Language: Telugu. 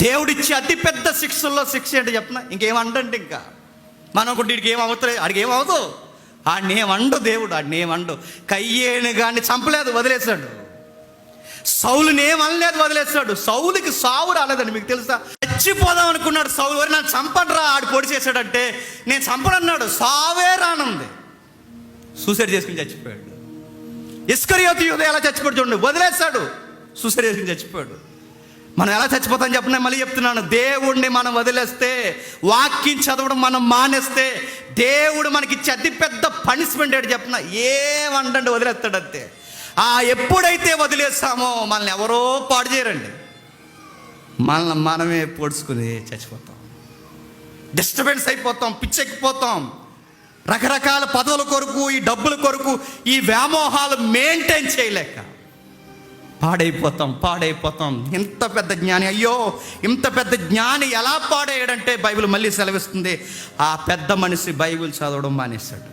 దేవుడిచ్చే అతిపెద్ద శిక్షల్లో శిక్ష ఏంటి చెప్పిన, ఇంకేమండండి. ఇంకా మనం కూడా వీడికి ఏమవుతుంది, ఆడికి ఏమవుతూ ఆడినేమండు దేవుడు, ఆడినేమండు. కయ్యేను కానీ చంపలేదు, వదిలేశాడు. సౌలుని ఏమనలేదు, వదిలేశాడు. సౌలుకి సావు రాలేదండి. మీకు తెలుసా, చచ్చిపోదాం అనుకున్నాడు సౌలు. వరి నన్ను చంపడరా, ఆడు పొడి చేశాడంటే నేను చంపడన్నాడు. సావే రానుంది, సూసైడ్ చేసుకుని చచ్చిపోయాడు. ఇస్కరియోతు యూదా ఎలా చచ్చిపోయాడు చూడండి, వదిలేశాడు, సూసైడ్ చేసుకుని చచ్చిపోయాడు. మనం ఎలా చచ్చిపోతాం చెప్పిన, మళ్ళీ చెప్తున్నాను. దేవుడిని మనం వదిలేస్తే, వాక్యం చదవడం మనం మానేస్తే, దేవుడు మనకి ఇచ్చే అతిపెద్ద పనిష్మెంట్ ఏంటి చెప్పిన, ఏమండండి, వదిలేస్తాడు అంతే. ఎప్పుడైతే వదిలేస్తామో మనల్ని ఎవరో పాడు చేయరండి, మనమే పొడుచుకుని చచ్చిపోతాం, డిస్టర్బెన్స్ అయిపోతాం, పిచ్చెక్కిపోతాం. రకరకాల పదవుల కొరకు, ఈ డబ్బుల కొరకు, ఈ వ్యామోహాలు మెయింటైన్ చేయలేక పాడైపోతాం. ఇంత పెద్ద జ్ఞాని, అయ్యో ఇంత పెద్ద జ్ఞాని ఎలా పాడయ్యాడంటే బైబిల్ మళ్ళీ సెలవిస్తుంది, ఆ పెద్ద మనిషి బైబిల్ చదవడం మానేశాడు.